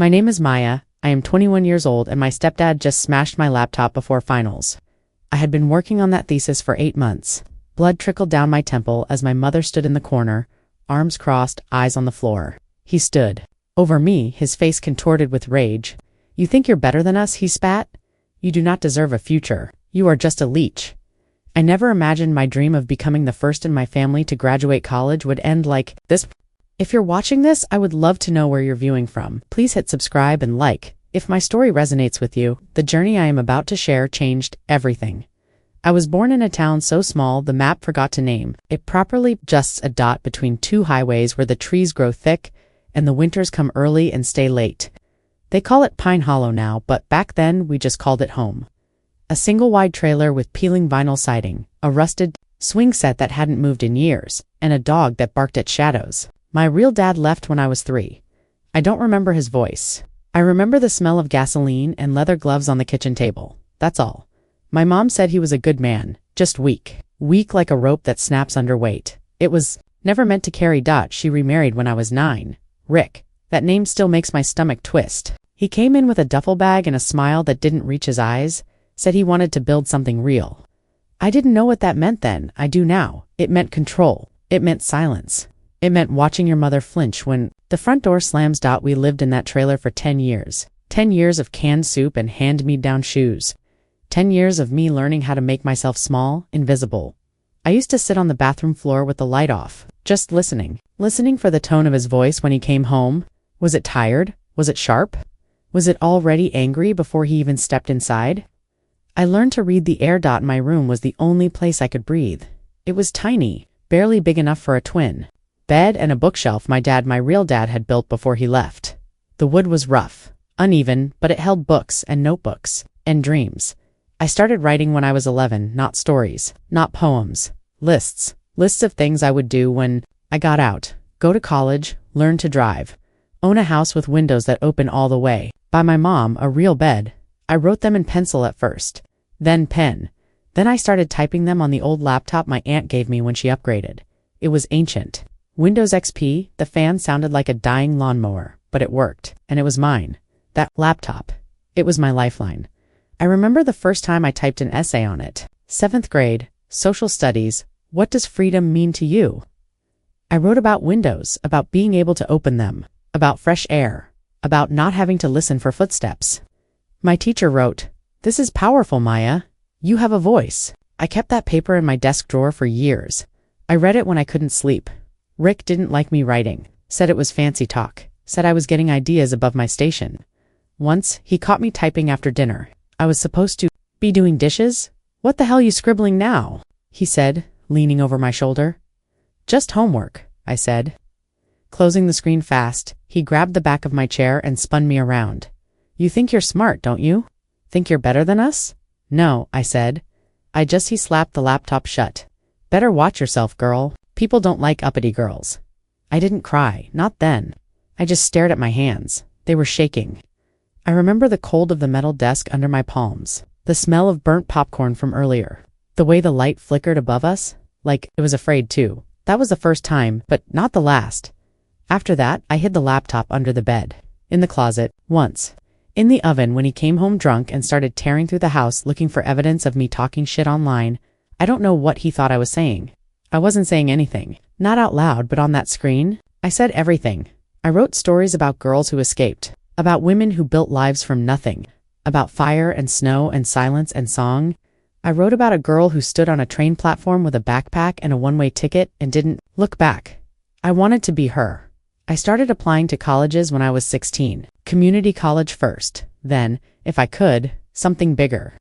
My name is Maya, I am 21 years old and my stepdad just smashed my laptop before finals. I had been working on that thesis for 8 months. Blood trickled down my temple as my mother stood in the corner, arms crossed, eyes on the floor. He stood over me, his face contorted with rage. "You think you're better than us?" he spat. "You do not deserve a future. You are just a leech." I never imagined my dream of becoming the first in my family to graduate college would end like this. If you're watching this, I would love to know where you're viewing from. Please hit subscribe and like. If my story resonates with you, the journey I am about to share changed everything. I was born in a town so small the map forgot to name it properly, just a dot between two highways where the trees grow thick and the winters come early and stay late. They call it Pine Hollow now, but back then we just called it home. A single wide trailer with peeling vinyl siding, a rusted swing set that hadn't moved in years, and a dog that barked at shadows. My real dad left when I was 3. I don't remember his voice. I remember the smell of gasoline and leather gloves on the kitchen table. That's all. My mom said he was a good man, just weak. Weak like a rope that snaps under weight. It was never meant to carry. She remarried when I was 9. Rick. That name still makes my stomach twist. He came in with a duffel bag and a smile that didn't reach his eyes, said he wanted to build something real. I didn't know what that meant then. I do now. It meant control. It meant silence. It meant watching your mother flinch when the front door slams. We lived in that trailer for 10 years. 10 years of canned soup and hand-me-down shoes. 10 years of me learning how to make myself small, invisible. I used to sit on the bathroom floor with the light off, just listening. Listening for the tone of his voice when he came home. Was it tired? Was it sharp? Was it already angry before he even stepped inside? I learned to read the air. My room was the only place I could breathe. It was tiny, barely big enough for a twin bed and a bookshelf my real dad had built before he left. The wood was rough, uneven, but it held books and notebooks and dreams. I started writing when I was 11, not stories, not poems, lists of things I would do when I got out, go to college, learn to drive, own a house with windows that open all the way, buy my mom a real bed. I wrote them in pencil at first, then pen. Then I started typing them on the old laptop my aunt gave me when she upgraded. It was ancient. Windows XP, the fan sounded like a dying lawnmower, but it worked, and it was mine. That laptop. It was my lifeline. I remember the first time I typed an essay on it. 7th grade, social studies, what does freedom mean to you? I wrote about windows, about being able to open them, about fresh air, about not having to listen for footsteps. My teacher wrote, "This is powerful, Maya. You have a voice." I kept that paper in my desk drawer for years. I read it when I couldn't sleep. Rick didn't like me writing, said it was fancy talk, said I was getting ideas above my station. Once, he caught me typing after dinner. I was supposed to be doing dishes? "What the hell you scribbling now?" he said, leaning over my shoulder. "Just homework," I said. Closing the screen fast, he grabbed the back of my chair and spun me around. "You think you're smart, don't you? Think you're better than us?" "No," I said. He slapped the laptop shut. "Better watch yourself, girl. People don't like uppity girls." I didn't cry, not then. I just stared at my hands. They were shaking. I remember the cold of the metal desk under my palms, the smell of burnt popcorn from earlier, the way the light flickered above us, like it was afraid too. That was the first time, but not the last. After that, I hid the laptop under the bed, in the closet, once, in the oven when he came home drunk and started tearing through the house looking for evidence of me talking shit online. I don't know what he thought I was saying. I wasn't saying anything, not out loud, but on that screen, I said everything. I wrote stories about girls who escaped, about women who built lives from nothing, about fire and snow and silence and song. I wrote about a girl who stood on a train platform with a backpack and a one-way ticket and didn't look back. I wanted to be her. I started applying to colleges when I was 16, community college first, then, if I could, something bigger.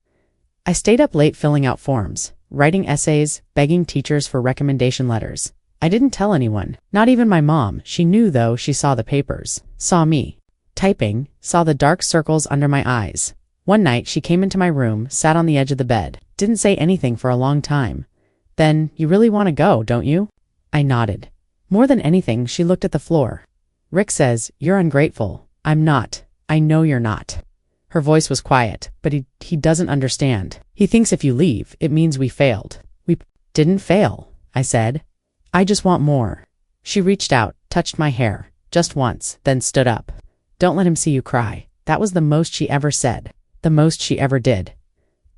I stayed up late filling out forms, writing essays, begging teachers for recommendation letters. I didn't tell anyone, not even my mom. She knew though. She saw the papers, saw me typing, saw the dark circles under my eyes. One night she came into my room, sat on the edge of the bed, didn't say anything for a long time. Then, "You really want to go, don't you?" I nodded. More than anything, she looked at the floor. "Rick says, you're ungrateful." "I'm not. I know you're not." Her voice was quiet, but he doesn't understand. "He thinks if you leave, it means we failed." "We didn't fail," I said. "I just want more." She reached out, touched my hair, just once, then stood up. Don't let him see you cry. That was the most she ever said. The most she ever did.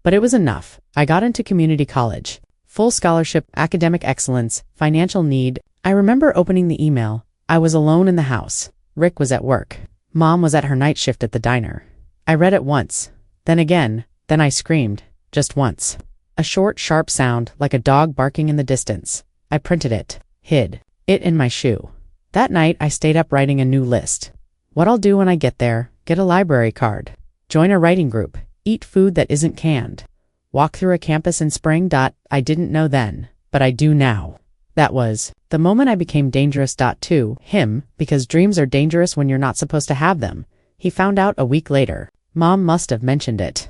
But it was enough. I got into community college. Full scholarship, academic excellence, financial need. I remember opening the email. I was alone in the house. Rick was at work. Mom was at her night shift at the diner. I read it once. Then again. Then I screamed. Just once. A short, sharp sound, like a dog barking in the distance. I printed it. Hid it in my shoe. That night, I stayed up writing a new list. What I'll do when I get there: get a library card, join a writing group, eat food that isn't canned, walk through a campus in spring. I didn't know then, but I do now. That was the moment I became dangerous. To him, because dreams are dangerous when you're not supposed to have them. He found out a week later. Mom must have mentioned it.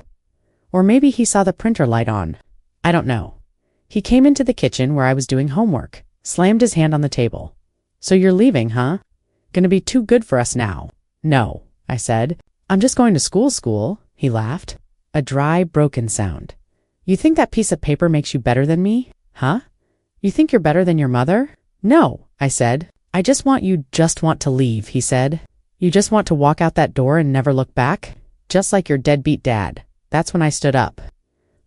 Or maybe he saw the printer light on. I don't know. He came into the kitchen where I was doing homework, slammed his hand on the table. So you're leaving, huh? Gonna be too good for us now. No, I said. I'm just going to school. He laughed. A dry, broken sound. You think that piece of paper makes you better than me? Huh? You think you're better than your mother? No, I said. I just want to leave, he said. You just want to walk out that door and never look back? Just like your deadbeat dad. That's when I stood up.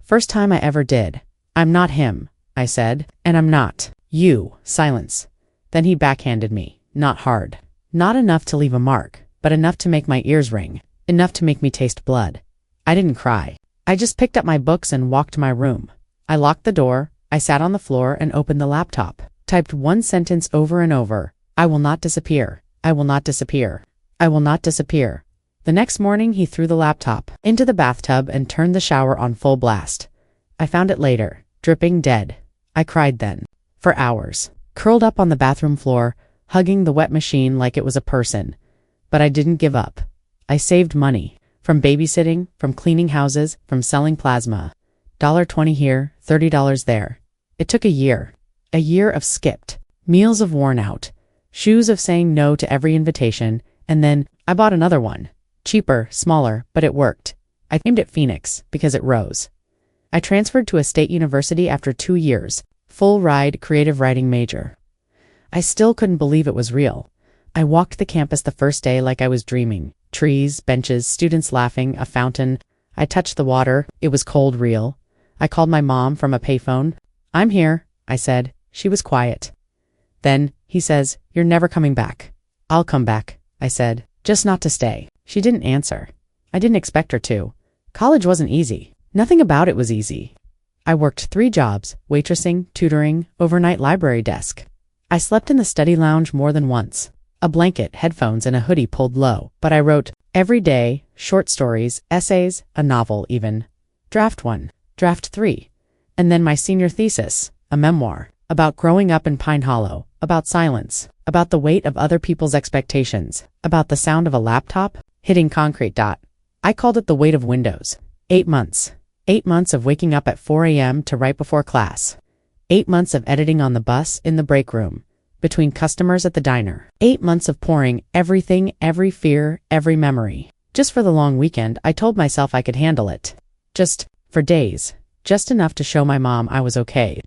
First time I ever did. I'm not him, I said, and I'm not you. Silence. Then he backhanded me. Not hard. Not enough to leave a mark, but enough to make my ears ring. Enough to make me taste blood. I didn't cry. I just picked up my books and walked to my room. I locked the door. I sat on the floor and opened the laptop. Typed one sentence over and over. I will not disappear. I will not disappear. I will not disappear. The next morning he threw the laptop into the bathtub and turned the shower on full blast. I found it later, dripping dead. I cried then. For hours. Curled up on the bathroom floor, hugging the wet machine like it was a person. But I didn't give up. I saved money. From babysitting, from cleaning houses, from selling plasma. $20 here, $30 there. It took a year. A year of skipped. Meals of worn out. Shoes of saying no to every invitation. And then, I bought another one. Cheaper, smaller, but it worked. I aimed at Phoenix, because it rose. I transferred to a state university after 2 years. Full ride, creative writing major. I still couldn't believe it was real. I walked the campus the first day like I was dreaming. Trees, benches, students laughing, a fountain. I touched the water. It was cold, real. I called my mom from a payphone. I'm here, I said. She was quiet. Then, he says, you're never coming back. I'll come back, I said, just not to stay. She didn't answer. I didn't expect her to. College wasn't easy. Nothing about it was easy. I worked 3 jobs, waitressing, tutoring, overnight library desk. I slept in the study lounge more than once. A blanket, headphones, and a hoodie pulled low, but I wrote every day, short stories, essays, a novel even. Draft 1, Draft 3. And then my senior thesis, a memoir, about growing up in Pine Hollow, about silence, about the weight of other people's expectations, about the sound of a laptop hitting concrete. I called it the weight of Windows. 8 months. 8 months of waking up at 4 a.m. to write before class. 8 months of editing on the bus, in the break room, between customers at the diner. 8 months of pouring everything, every fear, every memory. Just for the long weekend, I told myself I could handle it. Just for days. Just enough to show my mom I was okay.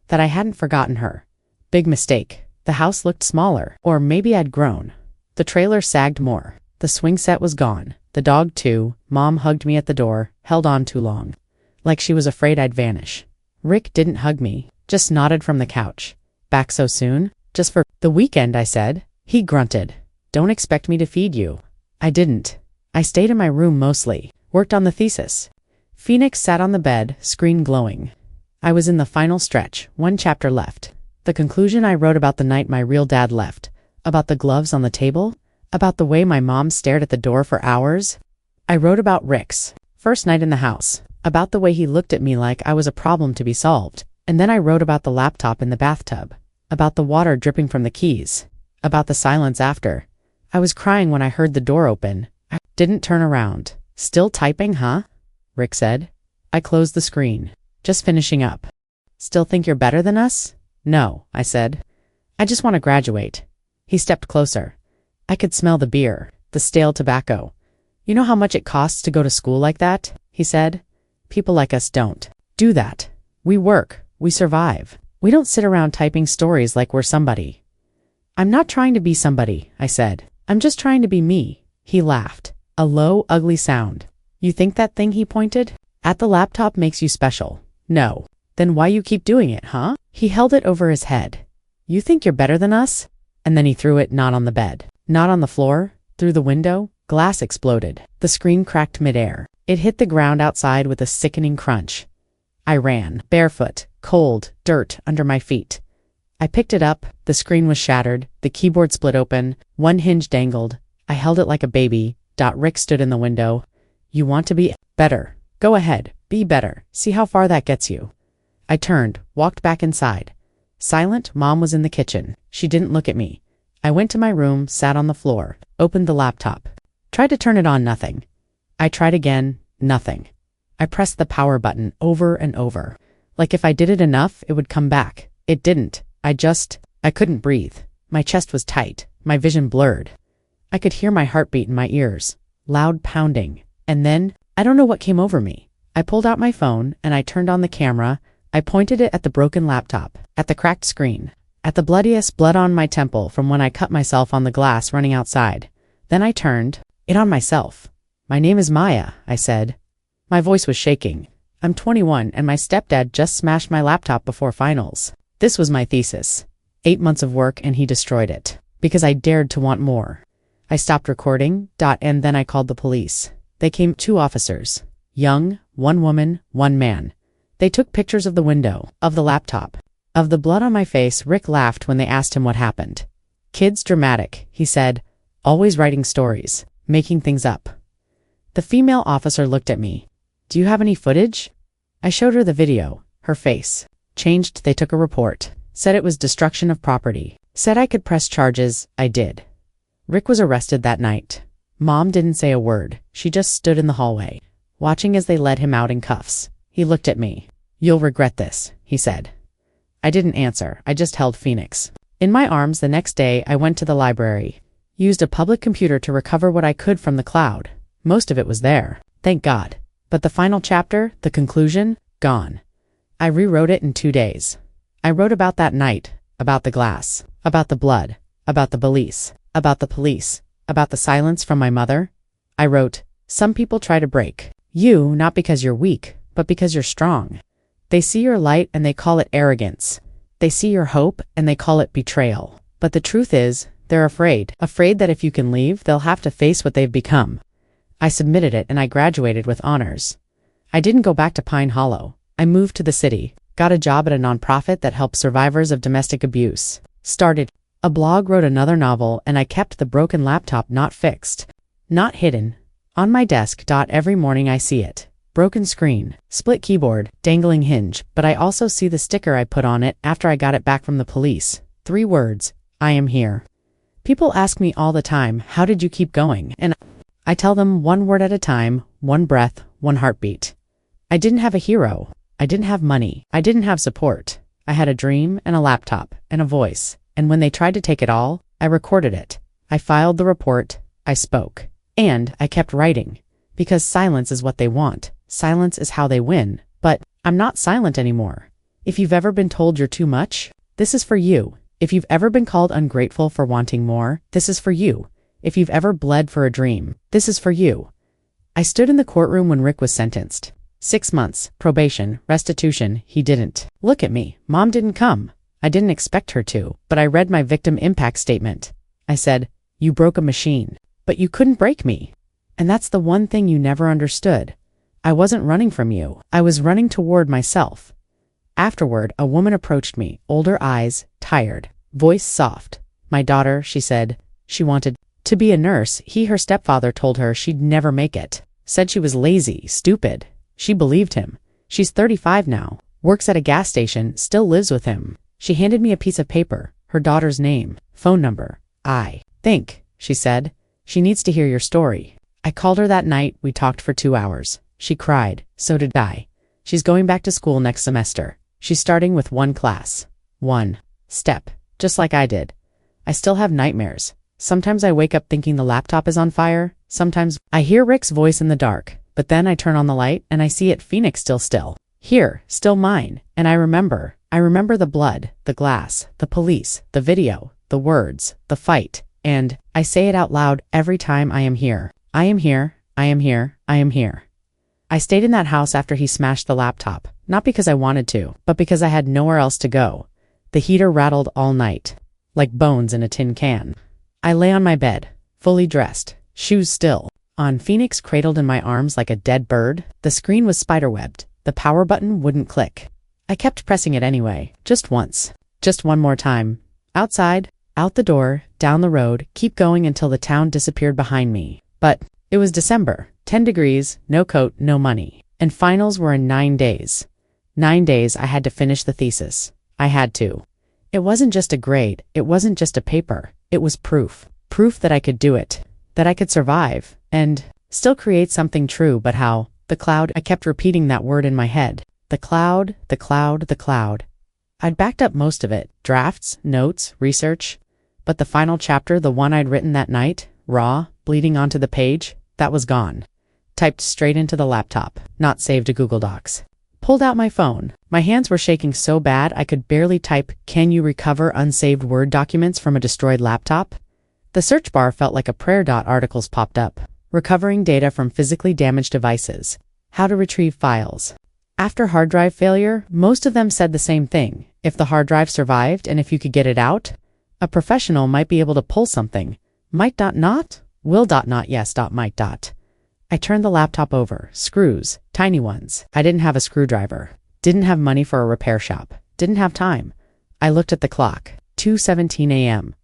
That I hadn't forgotten her. Big mistake. The house looked smaller, or maybe I'd grown. The trailer sagged more. The swing set was gone. The dog too. Mom hugged me at the door, held on too long. Like she was afraid I'd vanish. Rick didn't hug me, just nodded from the couch. Back so soon? Just for the weekend, I said. He grunted. Don't expect me to feed you. I didn't. I stayed in my room mostly, worked on the thesis. Phoenix sat on the bed, screen glowing. I was in the final stretch, 1 chapter left. The conclusion I wrote about the night my real dad left, about the gloves on the table, about the way my mom stared at the door for hours. I wrote about Rick's first night in the house, about the way he looked at me like I was a problem to be solved, and then I wrote about the laptop in the bathtub, about the water dripping from the keys, about the silence after. I was crying when I heard the door open. I didn't turn around. Still typing, huh? Rick said. I closed the screen. Just finishing up. Still think you're better than us? No, I said. I just want to graduate. He stepped closer. I could smell the beer, the stale tobacco. You know how much it costs to go to school like that? He said. People like us don't do that. We work. We survive. We don't sit around typing stories like we're somebody. I'm not trying to be somebody, I said. I'm just trying to be me. He laughed. A low, ugly sound. You think that thing he pointed at the laptop makes you special? No. Then why you keep doing it, huh? He held it over his head. You think you're better than us? And then he threw it not on the bed, not on the floor, through the window. Glass exploded. The screen cracked midair. It hit the ground outside with a sickening crunch. I ran, barefoot, cold, dirt under my feet. I picked it up. The screen was shattered. The keyboard split open. One hinge dangled. I held it like a baby. Rick stood in the window. You want to be better? Go ahead. Be better. See how far that gets you. I turned, walked back inside. Silent, Mom was in the kitchen. She didn't look at me. I went to my room, sat on the floor, opened the laptop. Tried to turn it on, nothing. I tried again, nothing. I pressed the power button over and over. Like if I did it enough, it would come back. It didn't. I couldn't breathe. My chest was tight, my vision blurred. I could hear my heartbeat in my ears, loud pounding. And then, I don't know what came over me. I pulled out my phone and I turned on the camera. I pointed it at the broken laptop, at the cracked screen, at the bloodiest blood on my temple from when I cut myself on the glass running outside. Then I turned it on myself. My name is Maya, I said. My voice was shaking. I'm 21 and my stepdad just smashed my laptop before finals. This was my thesis. 8 months of work and he destroyed it. Because I dared to want more. I stopped recording, and then I called the police. They came, 2 officers. Young, 1 woman, 1 man. They took pictures of the window, of the laptop, of the blood on my face. Rick laughed when they asked him what happened. Kid's dramatic, he said. Always writing stories, making things up. The female officer looked at me. Do you have any footage? I showed her the video. Her face changed. They took a report. Said it was destruction of property. Said I could press charges. I did. Rick was arrested that night. Mom didn't say a word. She just stood in the hallway, watching as they led him out in cuffs. He looked at me. You'll regret this, he said. I didn't answer. I just held Phoenix in my arms. The next day, I went to the library. Used a public computer to recover what I could from the cloud. Most of it was there. Thank God. But the final chapter, the conclusion, gone. I rewrote it in 2 days. I wrote about that night, about the glass, about the blood, about the police, about the silence from my mother. I wrote, some people try to break you, not because you're weak, but because you're strong. They see your light and they call it arrogance. They see your hope and they call it betrayal. But the truth is, they're afraid that if you can leave, they'll have to face what they've become. I submitted it and I graduated with honors. I didn't go back to Pine Hollow. I moved to the city, got a job at a nonprofit that helps survivors of domestic abuse, started a blog, wrote another novel, and I kept the broken laptop not fixed, not hidden, on my desk. Every morning I see it. Broken screen, split keyboard, dangling hinge, but I also see the sticker I put on it after I got it back from the police. 3 words, I am here. People ask me all the time, how did you keep going? And I tell them 1 word at a time, 1 breath, 1 heartbeat. I didn't have a hero. I didn't have money. I didn't have support. I had a dream and a laptop and a voice. And when they tried to take it all, I recorded it. I filed the report. I spoke. And I kept writing. Because silence is what they want. Silence is how they win. But I'm not silent anymore. If you've ever been told you're too much, this is for you. If you've ever been called ungrateful for wanting more, this is for you. If you've ever bled for a dream, this is for you. I stood in the courtroom when Rick was sentenced. 6 months, probation, restitution. He didn't look at me. Mom didn't come. I didn't expect her to, but I read my victim impact statement. I said, you broke a machine, but you couldn't break me. And that's the one thing you never understood. I wasn't running from you. I was running toward myself. Afterward, a woman approached me, older eyes, tired, voice soft. My daughter, she said. She wanted to be a nurse. Her stepfather told her she'd never make it. Said she was lazy, stupid. She believed him. She's 35 now, works at a gas station, still lives with him. She handed me a piece of paper, her daughter's name, phone number. I think, she said, she needs to hear your story. I called her that night. We talked for 2 hours. She cried. So did I. She's going back to school next semester. She's starting with 1 class. 1 step, just like I did. I still have nightmares. Sometimes I wake up thinking the laptop is on fire. Sometimes I hear Rick's voice in the dark, but then I turn on the light and I see it, Phoenix still. Here, still mine. And I remember the blood, the glass, the police, the video, the words, the fight. And I say it out loud every time: I am here. I am here. I am here. I am here. I stayed in that house after he smashed the laptop, not because I wanted to, but because I had nowhere else to go. The heater rattled all night, like bones in a tin can. I lay on my bed, fully dressed, shoes still, on Phoenix cradled in my arms like a dead bird. The screen was spiderwebbed. The power button wouldn't click. I kept pressing it anyway, just once, just one more time. Outside, out the door, down the road, keep going until the town disappeared behind me. But it was December, 10 degrees, no coat, no money. And finals were in 9 days. 9 days I had to finish the thesis. I had to. It wasn't just a grade, it wasn't just a paper, it was proof. Proof that I could do it, that I could survive, and still create something true. But how? The cloud. I kept repeating that word in my head. The cloud, the cloud, the cloud. I'd backed up most of it, drafts, notes, research. But the final chapter, the one I'd written that night, raw, bleeding onto the page, that was gone. Typed straight into the laptop, not saved to Google Docs. Pulled out my phone. My hands were shaking so bad I could barely type, "Can you recover unsaved Word documents from a destroyed laptop?" The search bar felt like a prayer. Articles popped up. Recovering data from physically damaged devices. How to retrieve files. After hard drive failure, most of them said the same thing. If the hard drive survived and if you could get it out, a professional might be able to pull something. Might. Not? Will. Not. Yes. Might. I turned the laptop over. Screws. Tiny ones. I didn't have a screwdriver. Didn't have money for a repair shop. Didn't have time. I looked at the clock. 2:17 a.m.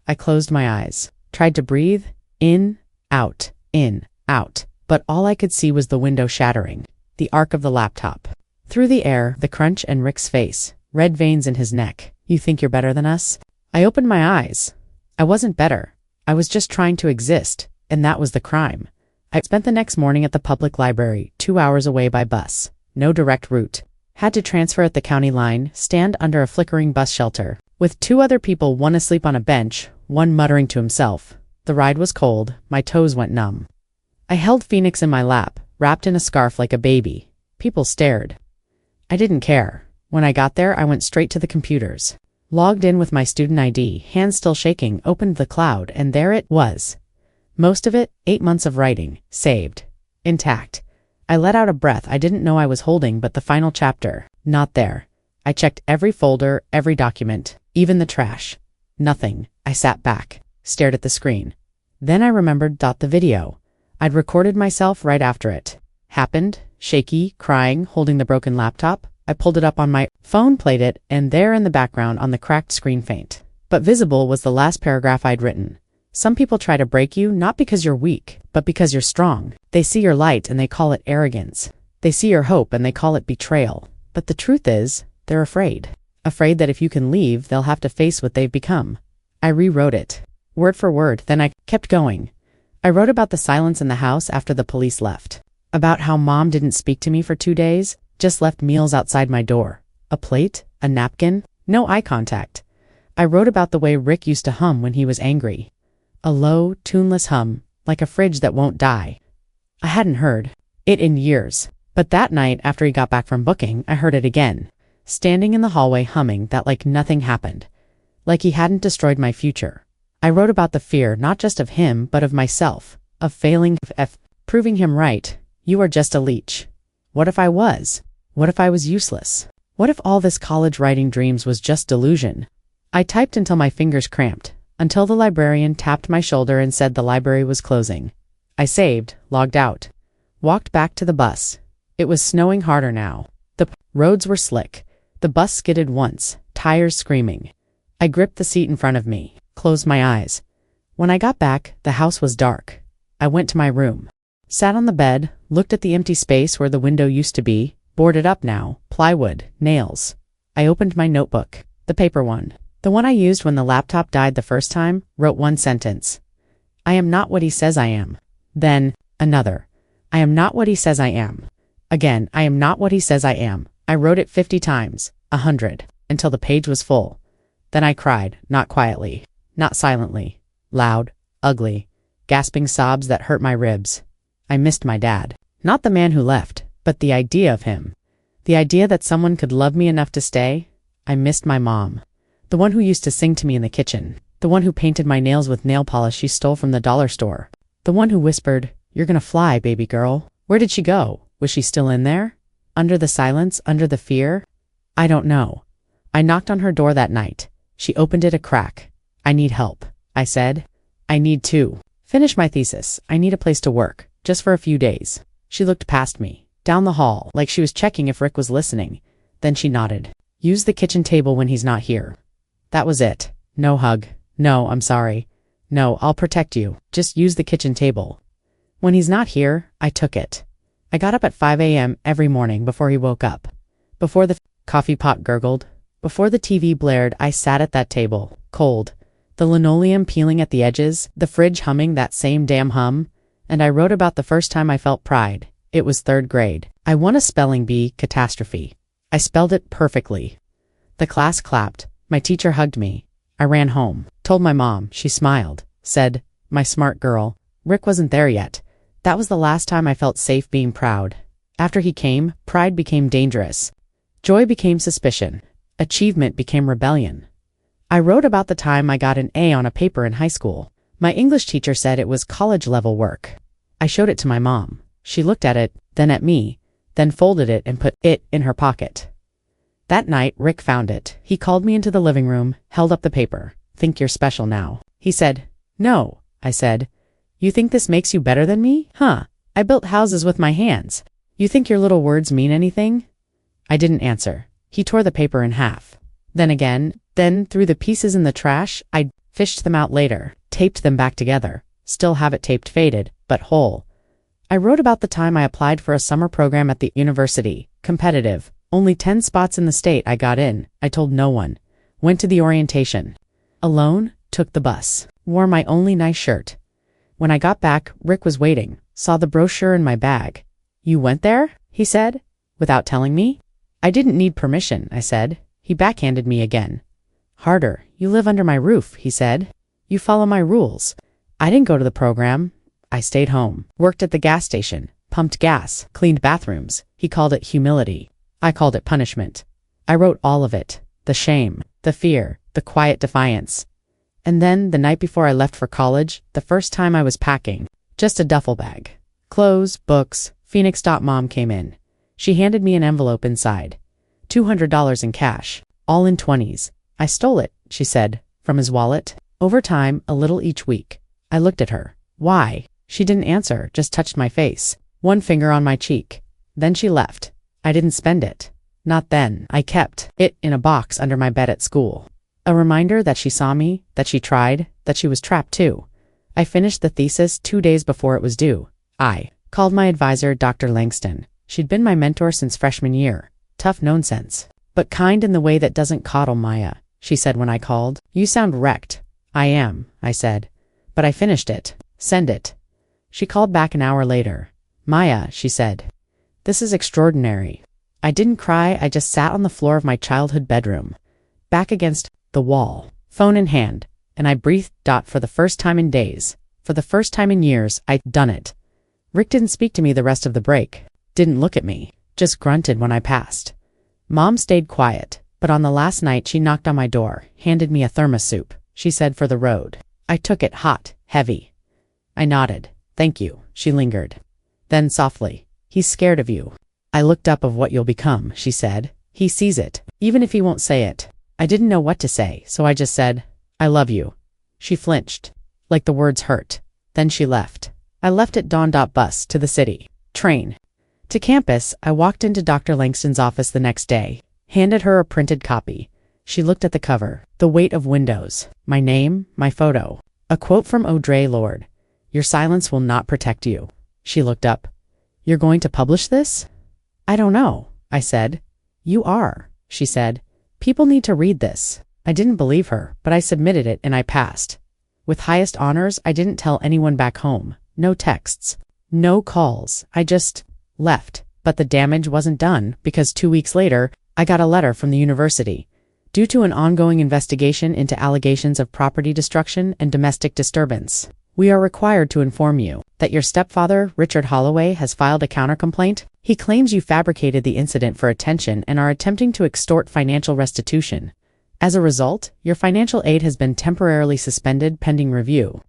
I closed my eyes. Tried to breathe. In, out, but all I could see was the window shattering, the arc of the laptop. Through the air, the crunch, and Rick's face, red veins in his neck. "You think you're better than us?" I opened my eyes. I wasn't better. I was just trying to exist, and that was the crime. I spent the next morning at the public library, 2 hours away by bus. No direct route. Had to transfer at the county line, stand under a flickering bus shelter, with 2 other people, one asleep on a bench, one muttering to himself. The ride was cold. My toes went numb. I held Phoenix in my lap, wrapped in a scarf like a baby. People stared. I didn't care. When I got there, I went straight to the computers. Logged in with my student ID, hands still shaking, opened the cloud, and there it was. Most of it, 8 months of writing, saved. Intact. I let out a breath I didn't know I was holding, but the final chapter, not there. I checked every folder, every document, even the trash. Nothing. I sat back, stared at the screen. Then I remembered. The video. I'd recorded myself right after it. Happened, shaky, crying, holding the broken laptop. I pulled it up on my phone, played it, and there in the background on the cracked screen, faint but visible, was the last paragraph I'd written. Some people try to break you, not because you're weak, but because you're strong. They see your light and they call it arrogance. They see your hope and they call it betrayal. But the truth is, they're afraid. Afraid that if you can leave, they'll have to face what they've become. I rewrote it, word for word, then I kept going. I wrote about the silence in the house after the police left. About how Mom didn't speak to me for 2 days, just left meals outside my door. A plate, a napkin, no eye contact. I wrote about the way Rick used to hum when he was angry. A low, tuneless hum, like a fridge that won't die. I hadn't heard it in years, but that night after he got back from booking, I heard it again. Standing in the hallway humming that like nothing happened. Like he hadn't destroyed my future. I wrote about the fear not just of him, but of myself, of failing, proving him right. You are just a leech. What if I was? What if I was useless? What if all this college writing dreams was just delusion? I typed until my fingers cramped, until the librarian tapped my shoulder and said the library was closing. I saved, logged out, walked back to the bus. It was snowing harder now. The roads were slick. The bus skidded once, tires screaming. I gripped the seat in front of me, closed my eyes. When I got back, the house was dark. I went to my room, sat on the bed, looked at the empty space where the window used to be, boarded up now, plywood, nails. I opened my notebook, the paper one, the one I used when the laptop died the first time, wrote one sentence. I am not what he says I am. Then, another. I am not what he says I am. Again, I am not what he says I am. I wrote it 50 times, 100, until the page was full. Then I cried, not quietly, not silently, loud, ugly, gasping sobs that hurt my ribs. I missed my dad. Not the man who left, but the idea of him. The idea that someone could love me enough to stay. I missed my mom. The one who used to sing to me in the kitchen. The one who painted my nails with nail polish she stole from the dollar store. The one who whispered, "You're gonna fly, baby girl." Where did she go? Was she still in there? Under the silence, under the fear? I don't know. I knocked on her door that night. She opened it a crack. "I need help," I said. "I need to finish my thesis. I need a place to work, just for a few days." She looked past me, down the hall, like she was checking if Rick was listening. Then she nodded. "Use the kitchen table when he's not here." That was it. No hug. No, I'm sorry. No, I'll protect you. Just use the kitchen table. When he's not here, I took it. I got up at 5 a.m. every morning before he woke up. Before the coffee pot gurgled. Before the TV blared, I sat at that table, cold. The linoleum peeling at the edges, the fridge humming that same damn hum. And I wrote about the first time I felt pride. It was 3rd grade. I won a spelling bee, catastrophe. I spelled it perfectly. The class clapped. My teacher hugged me. I ran home, told my mom. She smiled, said, "My smart girl." Rick wasn't there yet. That was the last time I felt safe being proud. After he came, pride became dangerous. Joy became suspicion. Achievement became rebellion. I wrote about the time I got an A on a paper in high school. My English teacher said it was college-level work. I showed it to my mom. She looked at it, then at me, then folded it and put it in her pocket. That night, Rick found it. He called me into the living room, held up the paper. "Think you're special now." He said, "No," I said. "You think this makes you better than me? Huh? I built houses with my hands. You think your little words mean anything?" I didn't answer. He tore the paper in half. Then again, then threw the pieces in the trash. I fished them out later, taped them back together. Still have it taped faded, but whole. I wrote about the time I applied for a summer program at the university. Competitive. Only 10 spots in the state. I got in. I told no one. Went to the orientation. Alone, took the bus. Wore my only nice shirt. When I got back, Rick was waiting. Saw the brochure in my bag. "You went there?" he said, without telling me. "I didn't need permission," I said. He backhanded me again. "Harder. You live under my roof," he said. "You follow my rules." I didn't go to the program. I stayed home. Worked at the gas station. Pumped gas. Cleaned bathrooms. He called it humility. I called it punishment. I wrote all of it. The shame. The fear. The quiet defiance. And then, the night before I left for college, the first time I was packing. Just a duffel bag. Clothes, books. Phoenix. Mom came in. She handed me an envelope inside. $200 in cash. All in 20s. "I stole it," she said, from his wallet. Over time, a little each week. I looked at her. "Why?" She didn't answer, just touched my face. One finger on my cheek. Then she left. I didn't spend it. Not then. I kept it in a box under my bed at school. A reminder that she saw me, that she tried, that she was trapped too. I finished the thesis 2 days before it was due. I called my advisor, Dr. Langston. She'd been my mentor since freshman year. Tough nonsense, but kind in the way that doesn't coddle Maya, she said when I called. "You sound wrecked." "I am," I said. "But I finished it. Send it." She called back an hour later. "Maya," she said. "This is extraordinary." I didn't cry, I just sat on the floor of my childhood bedroom, back against the wall, phone in hand, and I breathed. For the first time in days, for the first time in years, I'd done it. Rick didn't speak to me the rest of the break, didn't look at me, just grunted when I passed. Mom stayed quiet, but on the last night she knocked on my door, handed me a thermos soup. She said, "For the road." I took it, hot, heavy. I nodded. "Thank you," she lingered. Then softly, "He's scared of you." I looked up. "Of what you'll become," she said. "He sees it, even if he won't say it." I didn't know what to say, so I just said, "I love you." She flinched, like the words hurt. Then she left. I left at dawn. Bus to the city. Train. To campus. I walked into Dr. Langston's office the next day, handed her a printed copy. She looked at the cover, the weight of windows, my name, my photo, a quote from Audre Lorde. "Your silence will not protect you." She looked up. "You're going to publish this?" "I don't know," I said. "You are," she said. "People need to read this." I didn't believe her, but I submitted it and I passed. With highest honors, I didn't tell anyone back home. No texts. No calls. I just left. But the damage wasn't done, because 2 weeks later, I got a letter from the university. Due to an ongoing investigation into allegations of property destruction and domestic disturbance, we are required to inform you that your stepfather, Richard Holloway, has filed a countercomplaint. He claims you fabricated the incident for attention and are attempting to extort financial restitution. As a result, your financial aid has been temporarily suspended pending review.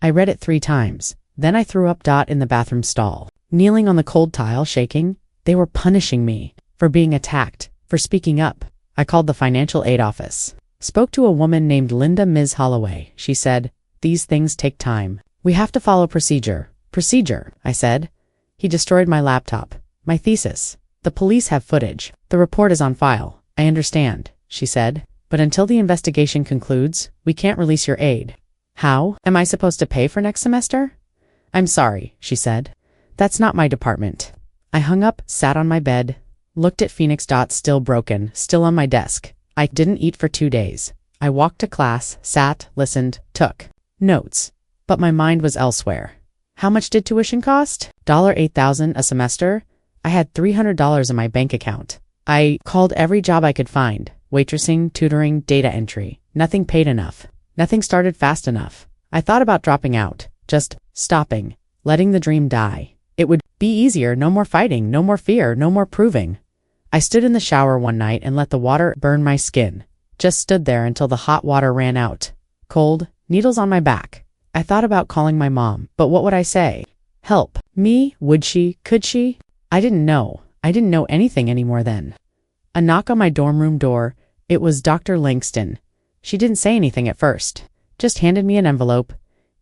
I read it 3 times. Then I threw up. In the bathroom stall. Kneeling on the cold tile, shaking, they were punishing me for being attacked, for speaking up. I called the financial aid office. Spoke to a woman named Linda Ms. Holloway. She said, "These things take time. We have to follow procedure." Procedure, I said. He destroyed my laptop, my thesis. The police have footage. The report is on file. I understand, she said. But until the investigation concludes, we can't release your aid. How am I supposed to pay for next semester? I'm sorry, she said. That's not my department. I hung up, sat on my bed, looked at Phoenix. Still broken, still on my desk. I didn't eat for 2 days. I walked to class, sat, listened, took notes. But my mind was elsewhere. How much did tuition cost? $8,000 a semester? I had $300 in my bank account. I called every job I could find. Waitressing, tutoring, data entry. Nothing paid enough. Nothing started fast enough. I thought about dropping out, just stopping, letting the dream die. It would be easier, no more fighting, no more fear, no more proving. I stood in the shower one night and let the water burn my skin. Just stood there until the hot water ran out. Cold, needles on my back. I thought about calling my mom, but what would I say? Help me? Would she? Could she? I didn't know. I didn't know anything anymore then. A knock on my dorm room door. It was Dr. Langston. She didn't say anything at first, just handed me an envelope.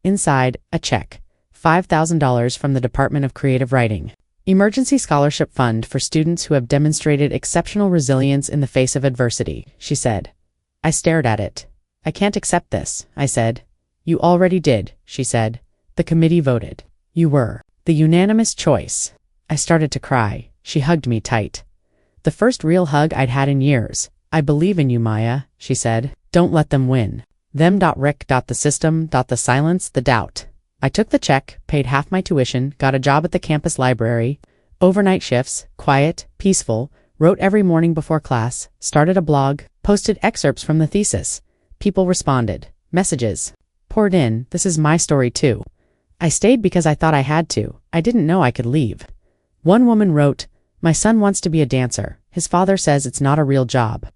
Inside, a check. $5,000 from the Department of Creative Writing. Emergency Scholarship Fund for students who have demonstrated exceptional resilience in the face of adversity, she said. I stared at it. I can't accept this, I said. You already did, she said. The committee voted. You were the unanimous choice. I started to cry. She hugged me tight. The first real hug I'd had in years. I believe in you, Maya, she said. Don't let them win. Them. Rick. The system. The silence. The doubt. I took the check, paid half my tuition, got a job at the campus library, overnight shifts, quiet, peaceful, wrote every morning before class, started a blog, posted excerpts from the thesis. People responded. Messages poured in. This is my story too. I stayed because I thought I had to. I didn't know I could leave. One woman wrote, "My son wants to be a dancer. His father says it's not a real job."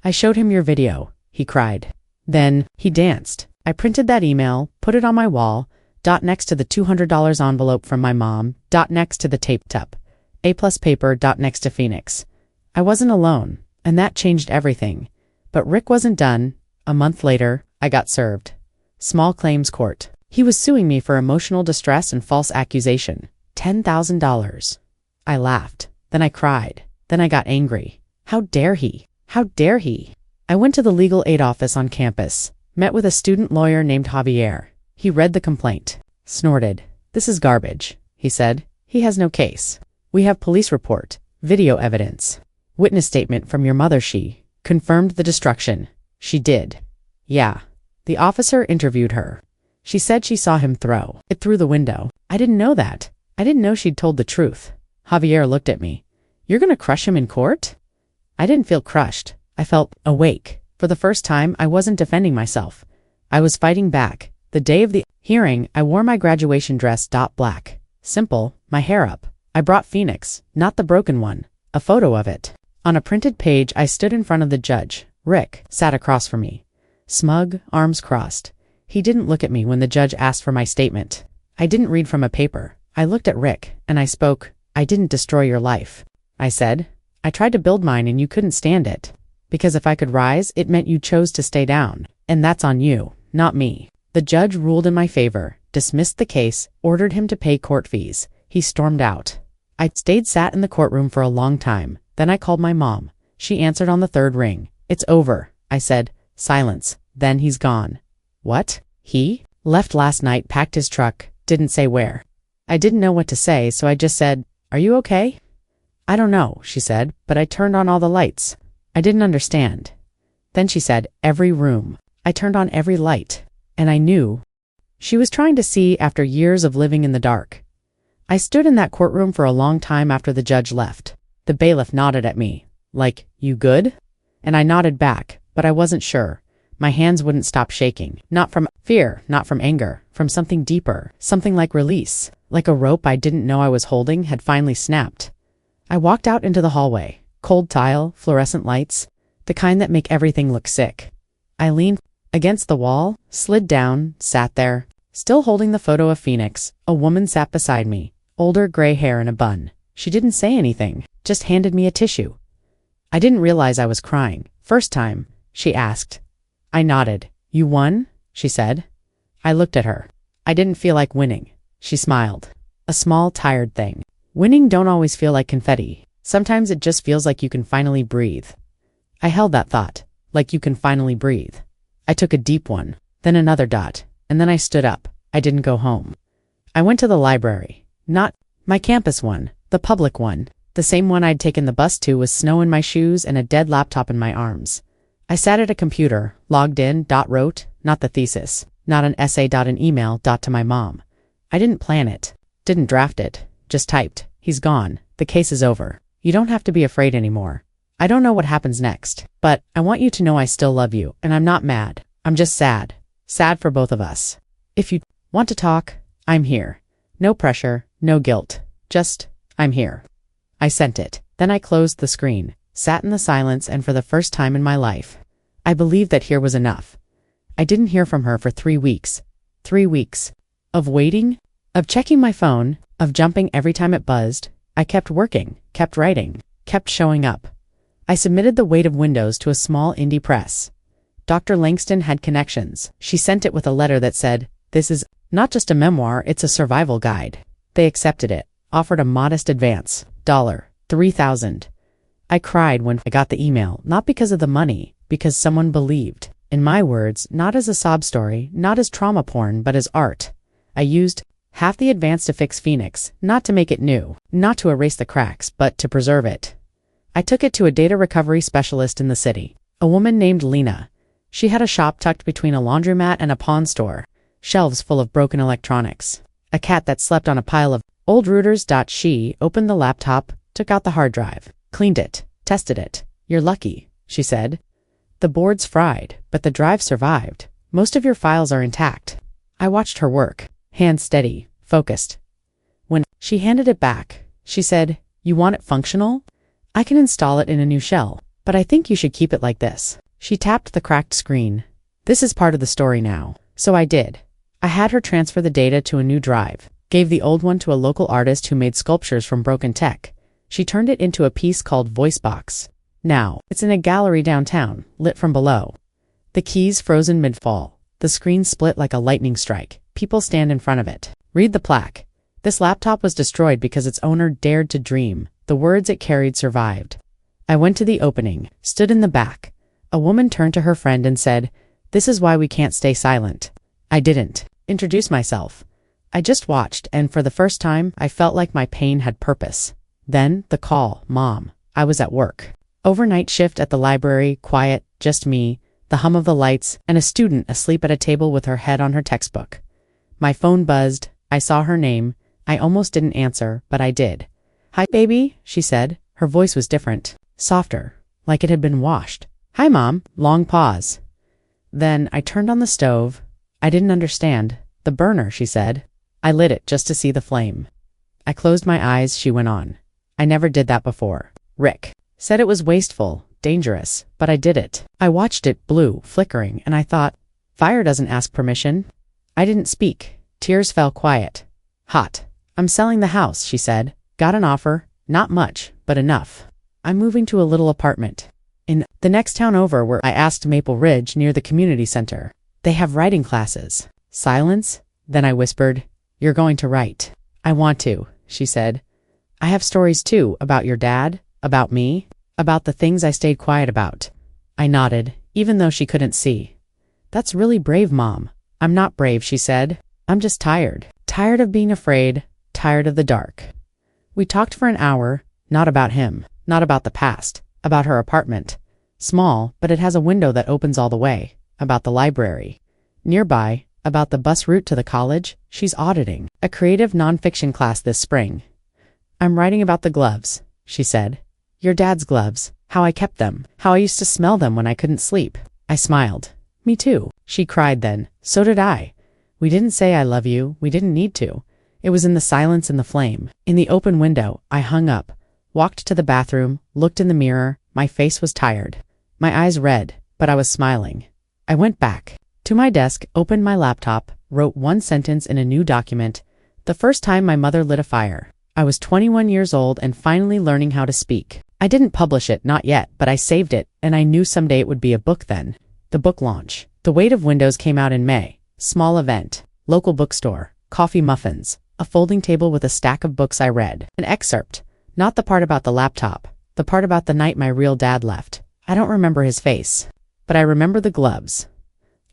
I showed him your video, he cried. Then, he danced. I printed that email, put it on my wall, next to the $200 envelope from my mom, next to the taped up A+ paper, next to Phoenix. I wasn't alone, and that changed everything. But Rick wasn't done. A month later, I got served. Small claims court. He was suing me for emotional distress and false accusation. $10,000. I laughed. Then I cried. Then I got angry. How dare he? How dare he? I went to the legal aid office on campus, met with a student lawyer named Javier. He read the complaint, snorted. This is garbage, he said. He has no case. We have police report, video evidence, witness statement from your mother. She confirmed the destruction. She did. Yeah. The officer interviewed her. She said she saw him throw it through the window. I didn't know that. I didn't know she'd told the truth. Javier looked at me. You're going to crush him in court? I didn't feel crushed. I felt awake. For the first time, I wasn't defending myself. I was fighting back. The day of the hearing, I wore my graduation dress. Black. Simple, my hair up. I brought Phoenix, not the broken one. A photo of it. On a printed page, I stood in front of the judge. Rick sat across from me. Smug, arms crossed. He didn't look at me when the judge asked for my statement. I didn't read from a paper. I looked at Rick, and I spoke. I didn't destroy your life. I said. I tried to build mine and you couldn't stand it. Because if I could rise, it meant you chose to stay down. And that's on you, not me. The judge ruled in my favor, dismissed the case, ordered him to pay court fees. He stormed out. I sat in the courtroom for a long time. Then I called my mom. She answered on the 3rd ring. It's over, I said. Silence. Then he's gone. What? He? Left last night, packed his truck, didn't say where. I didn't know what to say, so I just said, Are you okay? I don't know, she said, but I turned on all the lights. I didn't understand. Then she said, every room. I turned on every light. And I knew. She was trying to see after years of living in the dark. I stood in that courtroom for a long time after the judge left. The bailiff nodded at me, like, you good? And I nodded back, but I wasn't sure. My hands wouldn't stop shaking. Not from fear, not from anger, from something deeper, something like release. Like a rope I didn't know I was holding had finally snapped. I walked out into the hallway. Cold tile, fluorescent lights, the kind that make everything look sick. I leaned against the wall, slid down, sat there. Still holding the photo of Phoenix, a woman sat beside me, older, gray hair in a bun. She didn't say anything, just handed me a tissue. I didn't realize I was crying. First time, she asked. I nodded. You won? She said. I looked at her. I didn't feel like winning. She smiled. A small, tired thing. Winning don't always feel like confetti. Sometimes it just feels like you can finally breathe. I held that thought, like you can finally breathe. I took a deep one, then another dot, and then I stood up. I didn't go home. I went to the library. Not my campus one, the public one. The same one I'd taken the bus to with snow in my shoes and a dead laptop in my arms. I sat at a computer, logged in, wrote, not the thesis, not an essay, an email, to my mom. I didn't plan it, didn't draft it, just typed. He's gone. The case is over. You don't have to be afraid anymore. I don't know what happens next, but I want you to know I still love you, and I'm not mad. I'm just sad. Sad for both of us. If you want to talk, I'm here. No pressure, no guilt. Just, I'm here. I sent it. Then I closed the screen, sat in the silence, and for the first time in my life, I believed that here was enough. I didn't hear from her for 3 weeks. 3 weeks. Of waiting, of checking my phone, of jumping every time it buzzed. I kept working, kept writing, kept showing up. I submitted The Weight of Windows to a small indie press. Dr. Langston had connections. She sent it with a letter that said, "This is not just a memoir, it's a survival guide." They accepted it, offered a modest advance, $3,000. I cried when I got the email, not because of the money, because someone believed. In my words, not as a sob story, not as trauma porn, but as art. I used half the advance to fix Phoenix, not to make it new, not to erase the cracks, but to preserve it. I took it to a data recovery specialist in the city, a woman named Lena. She had a shop tucked between a laundromat and a pawn store, shelves full of broken electronics, a cat that slept on a pile of old routers. She opened the laptop, took out the hard drive, cleaned it, tested it. You're lucky, she said. The board's fried, but the drive survived. Most of your files are intact. I watched her work, hands steady, focused. When she handed it back, she said, "You want it functional? I can install it in a new shell, but I think you should keep it like this." She tapped the cracked screen. "This is part of the story now." So I did. I had her transfer the data to a new drive, gave the old one to a local artist who made sculptures from broken tech. She turned it into a piece called Voicebox. Now, it's in a gallery downtown, lit from below. The keys frozen mid-fall. The screen split like a lightning strike. People stand in front of it. Read the plaque. This laptop was destroyed because its owner dared to dream. The words it carried survived. I went to the opening, stood in the back. A woman turned to her friend and said, "This is why we can't stay silent." I didn't introduce myself. I just watched, and for the first time, I felt like my pain had purpose. Then, the call, "Mom." I was at work. Overnight shift at the library, quiet, just me, the hum of the lights, and a student asleep at a table with her head on her textbook. My phone buzzed. I saw her name. I almost didn't answer, but I did. "Hi, baby," she said. Her voice was different, softer, like it had been washed. "Hi, Mom." Long pause. Then I turned on the stove. I didn't understand. "The burner," she said. I lit it just to see the flame. I closed my eyes, she went on. "I never did that before. Rick said it was wasteful, dangerous, but I did it. I watched it, blue, flickering, and I thought, fire doesn't ask permission." I didn't speak. Tears fell quiet. "Hot. I'm selling the house," she said. "Got an offer. Not much, but enough. I'm moving to a little apartment in the next town over where I asked Maple Ridge near the community center. They have writing classes." Silence. Then I whispered, "You're going to write." "I want to," she said. "I have stories too, about your dad, about me, about the things I stayed quiet about." I nodded, even though she couldn't see. "That's really brave, Mom." "I'm not brave," she said. "I'm just tired. Tired of being afraid, tired of the dark." We talked for an hour, not about him, not about the past, about her apartment. Small, but it has a window that opens all the way. About the library. Nearby, about the bus route to the college. She's auditing a creative nonfiction class this spring. "I'm writing about the gloves," she said. "Your dad's gloves, how I kept them, how I used to smell them when I couldn't sleep." I smiled. "Me too." She cried then. "So did I. We didn't say I love you, we didn't need to. It was in the silence and the flame. In the open window, I hung up, walked to the bathroom, looked in the mirror. My face was tired. My eyes red, but I was smiling. I went back to my desk, opened my laptop, wrote one sentence in a new document. The first time my mother lit a fire. I was 21 years old and finally learning how to speak. I didn't publish it, not yet, but I saved it, and I knew someday it would be a book then. The book launch. The Weight of Windows came out in May. Small event. Local bookstore. Coffee muffins. A folding table with a stack of books I read. An excerpt. Not the part about the laptop. The part about the night my real dad left. I don't remember his face. But I remember the gloves.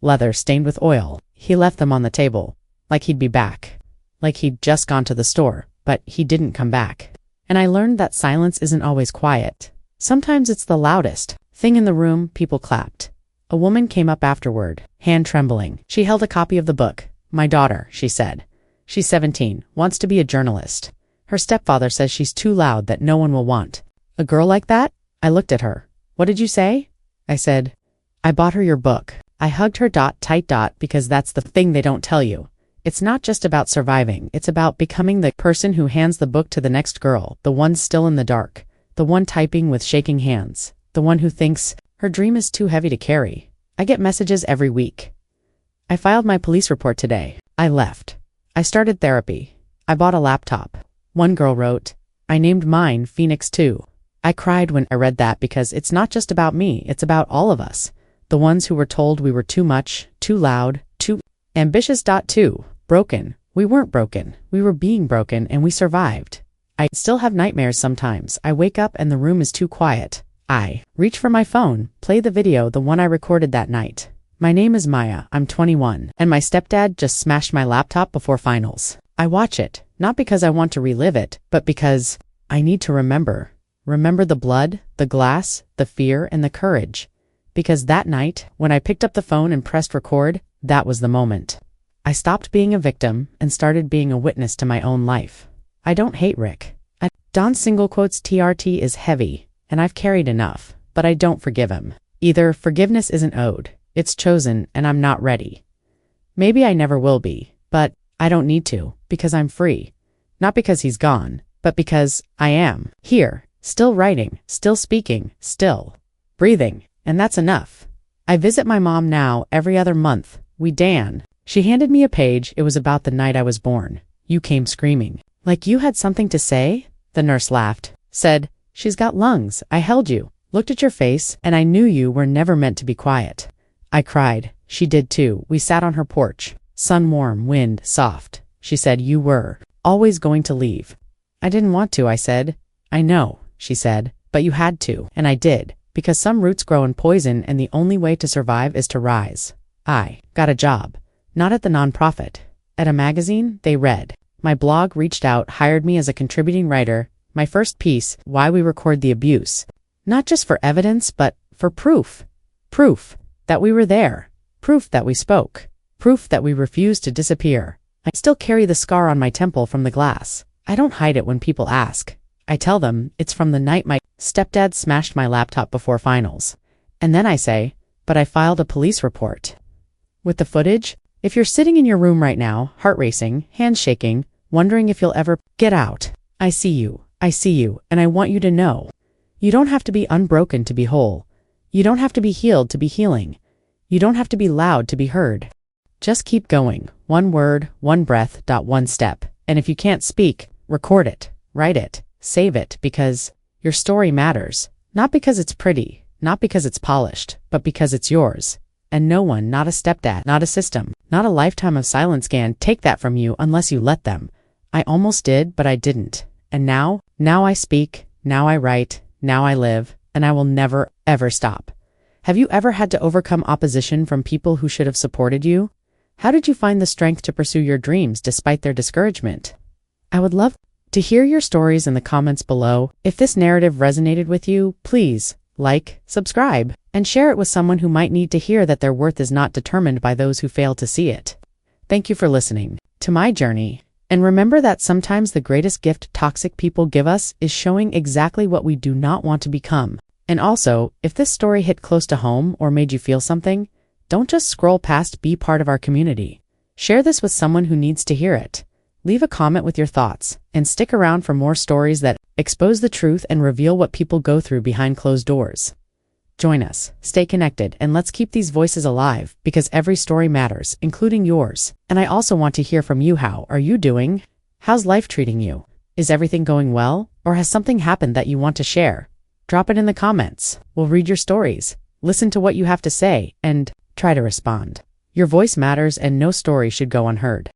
Leather stained with oil. He left them on the table. Like he'd be back. Like he'd just gone to the store, but he didn't come back. And I learned that silence isn't always quiet. Sometimes it's the loudest thing in the room. People clapped. A woman came up afterward, hand trembling. She held a copy of the book. My daughter, she said. She's 17, wants to be a journalist. Her stepfather says she's too loud, that no one will want a girl like that. I looked at her. What did you say? I said, I bought her your book. I hugged her tight because that's the thing they don't tell you. It's not just about surviving, it's about becoming the person who hands the book to the next girl, the one still in the dark, the one typing with shaking hands, the one who thinks her dream is too heavy to carry. I get messages every week. I filed my police report today. I left. I started therapy. I bought a laptop. One girl wrote, I named mine Phoenix 2. I cried when I read that because it's not just about me, it's about all of us. The ones who were told we were too much, too loud, too ambitious. Too broken. We weren't broken. We were being broken and we survived. I still have nightmares sometimes. I wake up and the room is too quiet. I reach for my phone, play the video, the one I recorded that night. My name is Maya, I'm 21, and my stepdad just smashed my laptop before finals. I watch it, not because I want to relive it, but because I need to remember. Remember the blood, the glass, the fear, and the courage. Because that night, when I picked up the phone and pressed record, that was the moment. I stopped being a victim and started being a witness to my own life. I don't hate Rick. Don's single quotes TRT is heavy, and I've carried enough, but I don't forgive him. Either forgiveness isn't owed, it's chosen, and I'm not ready. Maybe I never will be, but I don't need to, because I'm free. Not because he's gone, but because I am here, still writing, still speaking, still breathing, and that's enough. I visit my mom now every other month. She handed me a page. It was about the night I was born. You came screaming. Like you had something to say? The nurse laughed, said, she's got lungs. I held you, looked at your face, and I knew you were never meant to be quiet. I cried. She did too. We sat on her porch. Sun warm, wind soft. She said you were always going to leave. I didn't want to, I said. I know, she said, but you had to, and I did, because some roots grow in poison and the only way to survive is to rise. I got a job. Not at the nonprofit. At a magazine they read. My blog reached out, hired me as a contributing writer. My first piece, Why We Record the Abuse. Not just for evidence, but for proof. Proof that we were there. Proof that we spoke. Proof that we refused to disappear. I still carry the scar on my temple from the glass. I don't hide it when people ask. I tell them it's from the night my stepdad smashed my laptop before finals. And then I say, but I filed a police report. With the footage, if you're sitting in your room right now, heart racing, hands shaking, wondering if you'll ever get out, I see you, and I want you to know. You don't have to be unbroken to be whole. You don't have to be healed to be healing. You don't have to be loud to be heard. Just keep going, one word, one breath, one step. And if you can't speak, record it, write it, save it, because your story matters. Not because it's pretty, not because it's polished, but because it's yours. And no one, not a stepdad, not a system, not a lifetime of silence can take that from you unless you let them. I almost did, but I didn't. And now I speak, now I write, now I live, and I will never, ever stop. Have you ever had to overcome opposition from people who should have supported you? How did you find the strength to pursue your dreams despite their discouragement? I would love to hear your stories in the comments below. If this narrative resonated with you, please like, subscribe, and share it with someone who might need to hear that their worth is not determined by those who fail to see it. Thank you for listening to my journey. And remember that sometimes the greatest gift toxic people give us is showing exactly what we do not want to become. And also, if this story hit close to home or made you feel something, don't just scroll past, be part of our community. Share this with someone who needs to hear it. Leave a comment with your thoughts, and stick around for more stories that expose the truth and reveal what people go through behind closed doors. Join us, stay connected, and let's keep these voices alive because every story matters, including yours. And I also want to hear from you. How are you doing? How's life treating you? Is everything going well? Or has something happened that you want to share? Drop it in the comments. We'll read your stories, listen to what you have to say, and try to respond. Your voice matters and no story should go unheard.